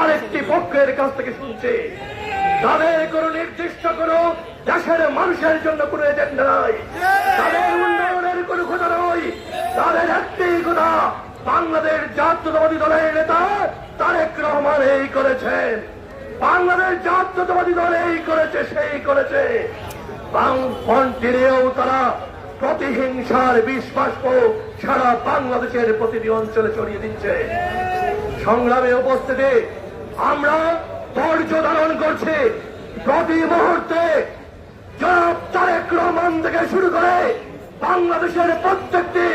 আরেকটি পক্ষের কাছ থেকে শুনছে তাদের কোন নির্দিষ্ট কোন দেশের মানুষের জন্য কোন এজেন্ডা নাই, তাদের উন্নয়নের কোন কথা নয়, তাদের একটি কথা বাংলাদেশ জাতীয়তাবাদী দলের নেতা তারেক রহমান এই করেছেন, বাংলাদেশ জাতীয়তাবাদী দল এই করেছে সেই করেছে। বামপন্থীরাও তারা প্রতিহিংসার বিশ্বাস সারা বাংলাদেশের প্রতিটি অঞ্চলে ছড়িয়ে দিচ্ছে। সংগ্রামে উপস্থিতি আমরা ধৈর্য ধারণ করছি। প্রতি মুহূর্তে জনাব তারেক রহমান থেকে শুরু করে বাংলাদেশের প্রত্যেকটি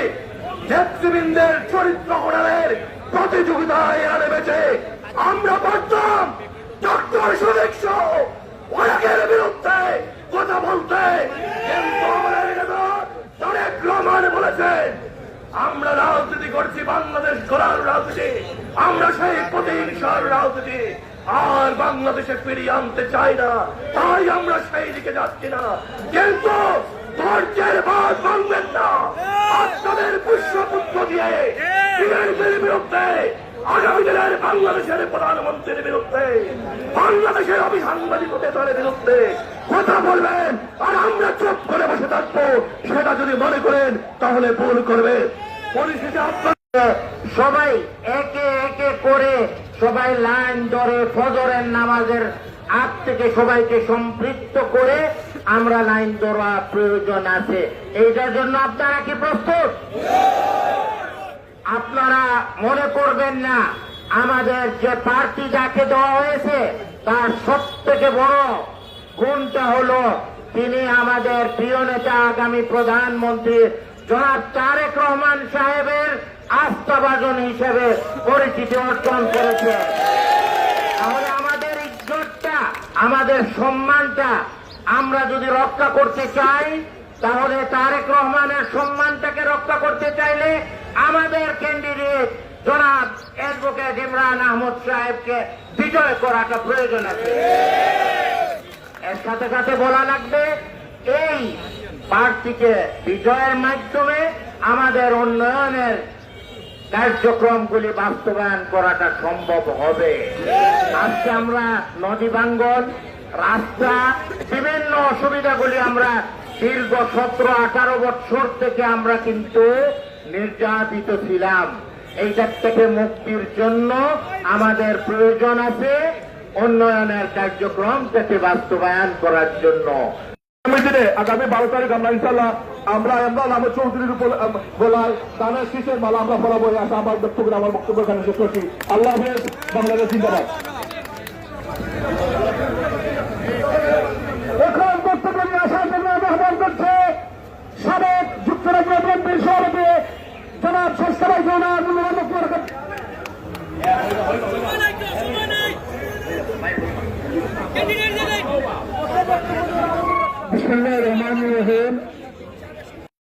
নেতৃবৃন্দের চরিত্র গঠনের প্রতিযোগিতায় নেমেছে। আমরা পারতাম ডক্টর শফিক সহ অনেকের বিরুদ্ধে কথা বলতে, কিন্তু আমাদের নেতা তারেক রহমান বলেছেন আমরা রাজনীতি করছি বাংলাদেশ গড়ার রাজনীতি, আমরা সেই প্রতিহিংসার রাজনীতি আর বাংলাদেশে ফিরিয়ে আনতে চাই না, তাই আমরা সেই দিকে যাচ্ছি না। কিন্তু ধৈর্যের বাঁধ ভাঙবেন না, আপনাদের পুষ্পপুত্র দিয়ে বিএনপির বিরুদ্ধে, আগামী দিনের বাংলাদেশের প্রধানমন্ত্রীর বিরুদ্ধে, বাংলাদেশের অবিসাংবাদিকতার বিরুদ্ধে কথা বলবেন আর আমরা চুপ করে বসে থাকবো, সেটা যদি মনে করেন তাহলে ভুল করবেন। পরিশেষে আপনারা সবাই একে একে করে সবাই লাইন ধরে ফজরের নামাজের আগ থেকে সবাইকে সম্পৃক্ত করে আমরা লাইন ধরা প্রয়োজন আছে। এইটার জন্য আপনারা কি প্রস্তুত? আপনারা মনে করবেন না আমাদের যে প্রার্থী যাকে দেওয়া হয়েছে তার সবথেকে বড় গুণটা হলো তিনি আমাদের প্রিয় নেতা আগামী প্রধানমন্ত্রী জনাব তারেক রহমান সাহেবের আস্থাভাজন হিসেবে পরিচিতি অর্জন করেছে। তাহলে আমাদের ইজ্জতটা, আমাদের সম্মানটা আমরা যদি রক্ষা করতে চাই, তাহলে তারেক রহমানের সম্মানটাকে রক্ষা করতে চাইলে আমাদের ক্যান্ডিডেট জনাব অ্যাডভোকেট ইমরান আহমদ সাহেবকে বিজয় করাটা প্রয়োজন আছে। এর সাথে সাথে বলা লাগবে এই প্রার্থীকে বিজয়ের মাধ্যমে আমাদের উন্নয়নের কার্যক্রমগুলি বাস্তবায়ন করাটা সম্ভব হবে। আজকে আমরা নদী ভাঙ্গন, রাস্তা, বিভিন্ন অসুবিধাগুলি আমরা দীর্ঘ 17-18 বছর থেকে আমরা কিন্তু নির্যাতিত ছিলাম। এইটার থেকে মুক্তির জন্য আমাদের প্রয়োজন আছে উন্নয়নের কার্যক্রমটাকে বাস্তবায়ন করার জন্য। আগামী 12 তারিখ আমরা ইনশাল্লাহ আমরা ইমরান আহমদ চৌধুরীর উপর বলার দানের শীষের মালা আমরা ফলাবো। আমার বক্তব্য এখানে শেষ করছি। আল্লাহ হাফেজ। বাংলাদেশ জিন্দাবাদ। এখন বক্তব্য নিয়ে আসার জন্য আহ্বান করছে সাবেক যুক্তরাজ্য বিএনপির সভাপতি জনাব শেষ সভায়